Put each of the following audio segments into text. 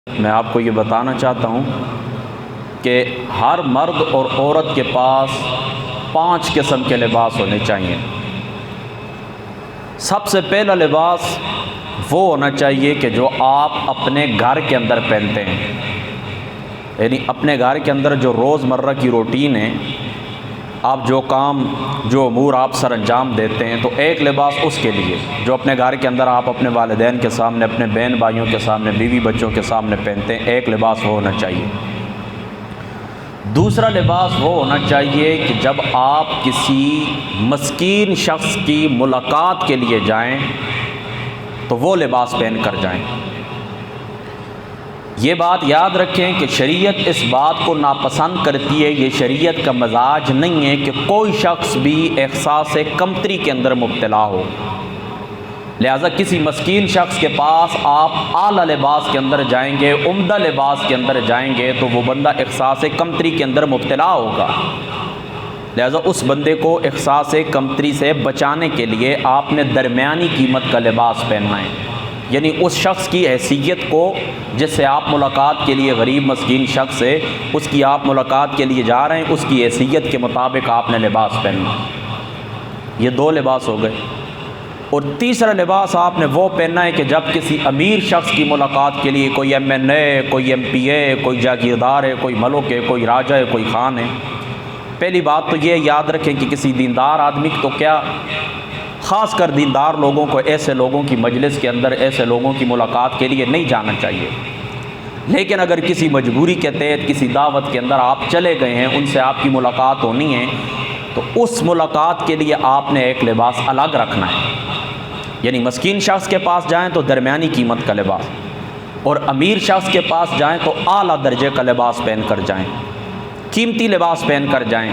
میں آپ کو یہ بتانا چاہتا ہوں کہ ہر مرد اور عورت کے پاس 5 قسم کے لباس ہونے چاہیے۔ سب سے پہلا لباس وہ ہونا چاہیے کہ جو آپ اپنے گھر کے اندر پہنتے ہیں، یعنی اپنے گھر کے اندر جو روز مرہ کی روٹین ہے، آپ جو کام جو امور آپ سر انجام دیتے ہیں، تو ایک لباس اس کے لیے جو اپنے گھر کے اندر آپ اپنے والدین کے سامنے، اپنے بہن بھائیوں کے سامنے، بیوی بچوں کے سامنے پہنتے ہیں، ایک لباس وہ ہونا چاہیے۔ دوسرا لباس وہ ہونا چاہیے کہ جب آپ کسی مسکین شخص کی ملاقات کے لیے جائیں تو وہ لباس پہن کر جائیں۔ یہ بات یاد رکھیں کہ شریعت اس بات کو ناپسند کرتی ہے، یہ شریعت کا مزاج نہیں ہے کہ کوئی شخص بھی احساس کمتری کے اندر مبتلا ہو، لہذا کسی مسکین شخص کے پاس آپ اعلیٰ لباس کے اندر جائیں گے، عمدہ لباس کے اندر جائیں گے تو وہ بندہ احساس کمتری کے اندر مبتلا ہوگا، لہذا اس بندے کو احساس کمتری سے بچانے کے لیے آپ نے درمیانی قیمت کا لباس پہننا ہے، یعنی اس شخص کی حیثیت کو جس سے آپ ملاقات کے لیے، غریب مسکین شخص ہے، اس کی آپ ملاقات کے لیے جا رہے ہیں، اس کی حیثیت کے مطابق آپ نے لباس پہننا ہے۔ یہ 2 لباس ہو گئے۔ اور تیسرا لباس آپ نے وہ پہننا ہے کہ جب کسی امیر شخص کی ملاقات کے لیے، کوئی MN ہے، کوئی MP ہے، کوئی جاگیردار ہے، کوئی ملک ہے، کوئی راجہ ہے، کوئی خان ہے، پہلی بات تو یہ یاد رکھیں کہ کسی دیندار آدمی تو کیا، خاص کر دیندار لوگوں کو ایسے لوگوں کی مجلس کے اندر، ایسے لوگوں کی ملاقات کے لیے نہیں جانا چاہیے، لیکن اگر کسی مجبوری کے تحت کسی دعوت کے اندر آپ چلے گئے ہیں، ان سے آپ کی ملاقات ہونی ہے، تو اس ملاقات کے لیے آپ نے ایک لباس الگ رکھنا ہے، یعنی مسکین شخص کے پاس جائیں تو درمیانی قیمت کا لباس، اور امیر شخص کے پاس جائیں تو اعلیٰ درجے کا لباس پہن کر جائیں، قیمتی لباس پہن کر جائیں۔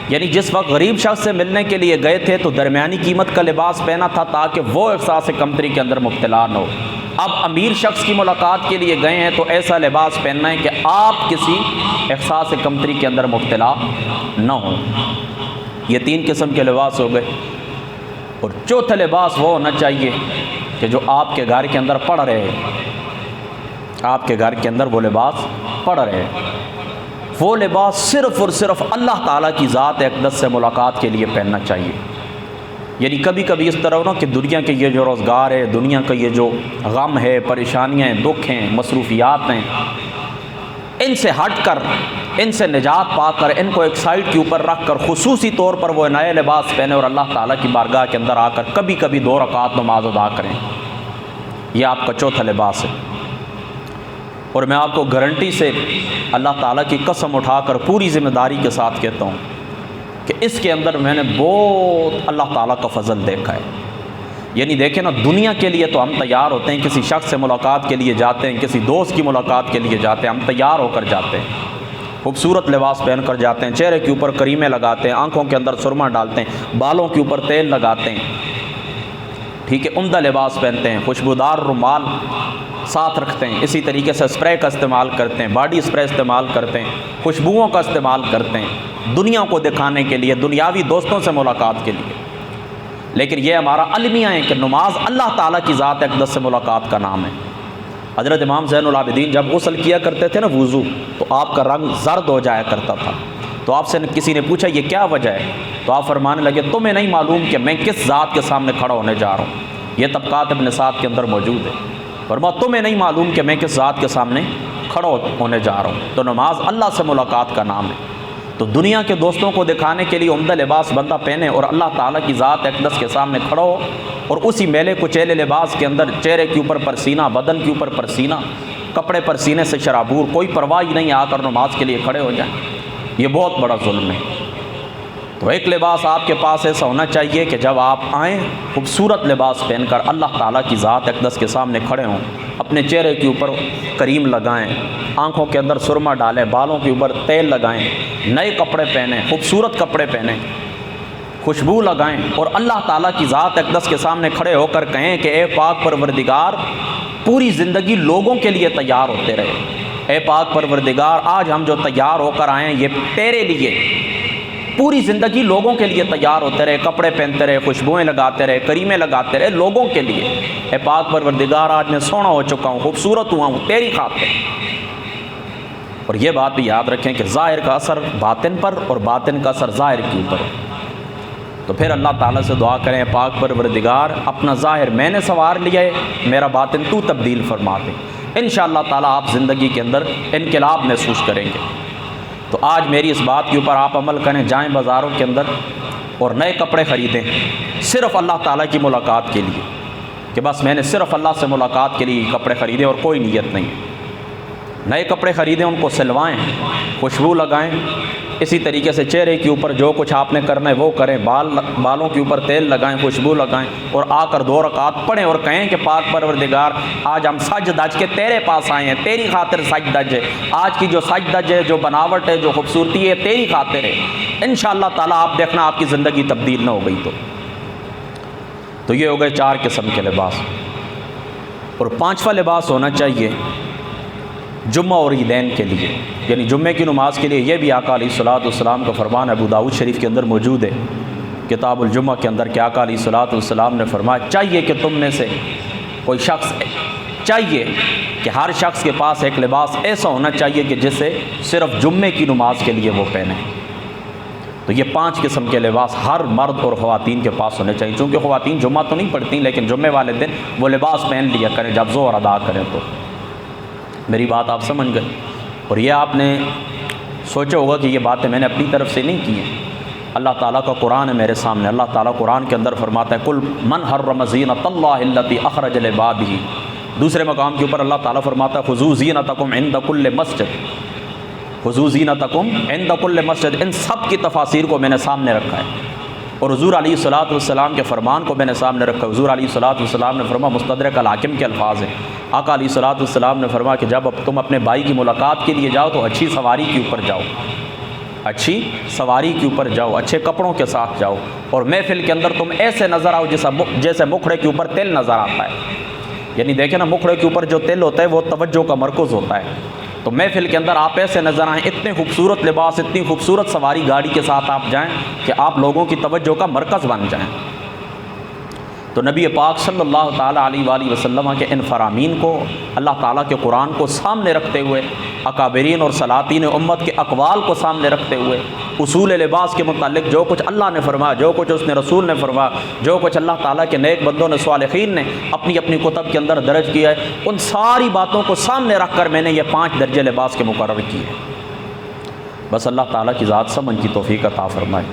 یعنی جس وقت غریب شخص سے ملنے کے لیے گئے تھے تو درمیانی قیمت کا لباس پہنا تھا تاکہ وہ احساس کمتری کے اندر مبتلا نہ ہو، اب امیر شخص کی ملاقات کے لیے گئے ہیں تو ایسا لباس پہننا ہے کہ آپ کسی احساس کمتری کے اندر مبتلا نہ ہوں۔ یہ 3 قسم کے لباس ہو گئے۔ اور چوتھا لباس وہ ہونا چاہیے کہ جو آپ کے گھر کے اندر پڑ رہے ہیں، آپ کے گھر کے اندر وہ لباس پڑ رہے ہیں، وہ لباس صرف اور صرف اللہ تعالیٰ کی ذات اقدس سے ملاقات کے لیے پہننا چاہیے۔ یعنی کبھی کبھی اس طرح ہو کہ دنیا کے یہ جو روزگار ہے، دنیا کا یہ جو غم ہے، پریشانیاں ہیں، دکھ ہیں، مصروفیات ہیں، ان سے ہٹ کر، ان سے نجات پا کر، ان کو ایک سائڈ کے اوپر رکھ کر خصوصی طور پر وہ نئے لباس پہنے اور اللہ تعالیٰ کی بارگاہ کے اندر آ کر کبھی کبھی 2 رکعت نماز ادا کریں۔ یہ آپ کا چوتھا لباس ہے۔ اور میں آپ کو گارنٹی سے اللہ تعالیٰ کی قسم اٹھا کر پوری ذمہ داری کے ساتھ کہتا ہوں کہ اس کے اندر میں نے بہت اللہ تعالیٰ کا فضل دیکھا ہے۔ یعنی دیکھیں نا، دنیا کے لیے تو ہم تیار ہوتے ہیں، کسی شخص سے ملاقات کے لیے جاتے ہیں، کسی دوست کی ملاقات کے لیے جاتے ہیں، ہم تیار ہو کر جاتے ہیں، خوبصورت لباس پہن کر جاتے ہیں، چہرے کے اوپر کریمیں لگاتے ہیں، آنکھوں کے اندر سرما ڈالتے ہیں، بالوں کے اوپر تیل لگاتے ہیں، ٹھیک ہے، عمدہ لباس پہنتے ہیں، خوشبودار رومال ساتھ رکھتے ہیں، اسی طریقے سے اسپرے کا استعمال کرتے ہیں، باڈی اسپرے استعمال کرتے ہیں، خوشبوؤں کا استعمال کرتے ہیں، دنیا کو دکھانے کے لیے، دنیاوی دوستوں سے ملاقات کے لیے۔ لیکن یہ ہمارا المیہ ہے کہ نماز اللہ تعالیٰ کی ذات اقدس سے ملاقات کا نام ہے۔ حضرت امام زین العابدین جب غسل کیا کرتے تھے نا، وضو، تو آپ کا رنگ زرد ہو جایا کرتا تھا، تو آپ سے کسی نے پوچھا یہ کیا وجہ ہے، تو آپ فرمانے لگے تمہیں نہیں معلوم کہ میں کس ذات کے سامنے کھڑا ہونے جا رہا ہوں۔ یہ طبقات ابن سعد کے اندر موجود ہے۔ فرمایا تمہیں نہیں معلوم کہ میں کس ذات کے سامنے کھڑا ہونے جا رہا ہوں۔ تو نماز اللہ سے ملاقات کا نام ہے۔ تو دنیا کے دوستوں کو دکھانے کے لیے عمدہ لباس بندہ پہنے اور اللہ تعالیٰ کی ذات اقدس کے سامنے کھڑا ہو، اور اسی میلے کچیلے لباس کے اندر چہرے کے اوپر پسینہ، بدن کے اوپر پسینہ، کپڑے پسینے سے شرابور، کوئی پرواہ ہی نہیں، آ کر نماز کے لیے کھڑے ہو جائیں، یہ بہت بڑا ظلم ہے۔ تو ایک لباس آپ کے پاس ایسا ہونا چاہیے کہ جب آپ آئیں خوبصورت لباس پہن کر اللہ تعالیٰ کی ذات اقدس کے سامنے کھڑے ہوں، اپنے چہرے کے اوپر کریم لگائیں، آنکھوں کے اندر سرما ڈالیں، بالوں کے اوپر تیل لگائیں، نئے کپڑے پہنیں، خوبصورت کپڑے پہنیں، خوشبو لگائیں، اور اللہ تعالیٰ کی ذات اقدس کے سامنے کھڑے ہو کر کہیں کہ اے پاک پروردگار، پوری زندگی لوگوں کے لیے تیار ہوتے رہے، اے پاک پروردگار، آج ہم جو تیار ہو کر آئے ہیں یہ تیرے لیے، پوری زندگی لوگوں کے لیے تیار ہوتے رہے، کپڑے پہنتے رہے، خوشبوئیں لگاتے رہے، کریمیں لگاتے رہے لوگوں کے لیے۔ اے پاک پروردگار، آج میں سونا ہو چکا ہوں، خوبصورت ہوا ہوں تیری خاطر۔ اور یہ بات بھی یاد رکھیں کہ ظاہر کا اثر باطن پر اور باطن کا اثر ظاہر کے اوپر ہو۔ تو پھر اللہ تعالیٰ سے دعا کریں، پاک پروردگار اپنا ظاہر میں نے سنوار لیا ہے، میرا باطن تو تبدیل فرما دے۔ انشاءاللہ تعالیٰ آپ زندگی کے اندر انقلاب محسوس کریں گے۔ تو آج میری اس بات کے اوپر آپ عمل کریں، جائیں بازاروں کے اندر اور نئے کپڑے خریدیں صرف اللہ تعالیٰ کی ملاقات کے لیے، کہ بس میں نے صرف اللہ سے ملاقات کے لیے کپڑے خریدے اور کوئی نیت نہیں۔ نئے کپڑے خریدیں، ان کو سلوائیں، خوشبو لگائیں، اسی طریقے سے چہرے کے اوپر جو کچھ آپ نے کرنا ہے وہ کریں، بالوں کے اوپر تیل لگائیں، خوشبو لگائیں، اور آ کر 2 رکعات پڑھیں اور کہیں کہ پاک پروردگار آج ہم سج دج کے تیرے پاس آئے ہیں، تیری خاطر سج دج ہے، آج کی جو سج دج ہے، جو بناوٹ ہے، جو خوبصورتی ہے، تیری خاطر ہے۔ انشاءاللہ تعالیٰ آپ دیکھنا آپ کی زندگی تبدیل نہ ہو گئی تو یہ ہو گئے 4 قسم کے لباس۔ اور 5واں لباس ہونا چاہیے جمعہ اور عیدین کے لیے، یعنی جمعے کی نماز کے لیے۔ یہ بھی آقا علیہ الصلوۃ والسلام کا فرمان ابو داؤد شریف کے اندر موجود ہے، کتاب الجمعہ کے اندر، کہ آقا علیہ الصلوۃ والسلام نے فرمایا چاہیے کہ تم میں سے کوئی شخص، چاہیے کہ ہر شخص کے پاس ایک لباس ایسا ہونا چاہیے کہ جسے صرف جمعے کی نماز کے لیے وہ پہنے۔ تو یہ 5 قسم کے لباس ہر مرد اور خواتین کے پاس ہونے چاہیے، چونکہ خواتین جمعہ تو نہیں پڑھتی لیکن جمعے والے دن وہ لباس پہن لیا کریں جب ظہر ادا کریں۔ تو میری بات آپ سمجھ گئے؟ اور یہ آپ نے سوچا ہوگا کہ یہ باتیں میں نے اپنی طرف سے نہیں کی ہیں، اللہ تعالیٰ کا قرآن ہے میرے سامنے۔ اللہ تعالیٰ قرآن کے اندر فرماتا ہے کل من حرم زینۃ اللہ التی اخرج لعبادہ۔ دوسرے مقام کے اوپر اللہ تعالیٰ فرماتا ہے خذوا زینتکم عند کل مسجد، خذوا زینتکم عند کل مسجد۔ ان سب کی تفاسیر کو میں نے سامنے رکھا ہے اور حضور علیہ الصلوۃ والسلام کے فرمان کو میں نے سامنے رکھا۔ حضور علیہ الصلوۃ والسلام نے فرمایا، مستدرک الحاکم کے الفاظ ہیں، آقا علیہ الصلوۃ والسلام نے فرمایا کہ جب تم اپنے بھائی کی ملاقات کے لیے جاؤ تو اچھی سواری کے اوپر جاؤ، اچھی سواری کے اوپر جاؤ، اچھے کپڑوں کے ساتھ جاؤ، اور محفل کے اندر تم ایسے نظر آؤ جیسے مکھڑے کے اوپر تل نظر آتا ہے۔ یعنی دیکھیں نا، مکھڑے کے اوپر جو تل ہوتا ہے وہ توجہ کا مرکز ہوتا ہے، تو محفل کے اندر آپ ایسے نظر آئیں، اتنے خوبصورت لباس، اتنی خوبصورت سواری گاڑی کے ساتھ آپ جائیں کہ آپ لوگوں کی توجہ کا مرکز بن جائیں۔ تو نبی پاک صلی اللہ تعالیٰ علیہ وآلہ وسلم کے ان فرامین کو، اللہ تعالیٰ کے قرآن کو سامنے رکھتے ہوئے، اکابرین اور سلاطین امت کے اقوال کو سامنے رکھتے ہوئے، اصول لباس کے متعلق جو کچھ اللہ نے فرمایا، جو کچھ اس نے رسول نے فرمایا، جو کچھ اللہ تعالیٰ کے نیک بندوں نے، صالحین نے اپنی اپنی کتب کے اندر درج کیا ہے، ان ساری باتوں کو سامنے رکھ کر میں نے یہ 5 درجے لباس کے مقرر کیے ہیں۔ بس اللہ تعالیٰ کی ذات سمجھ کی توفیق عطا فرمائے۔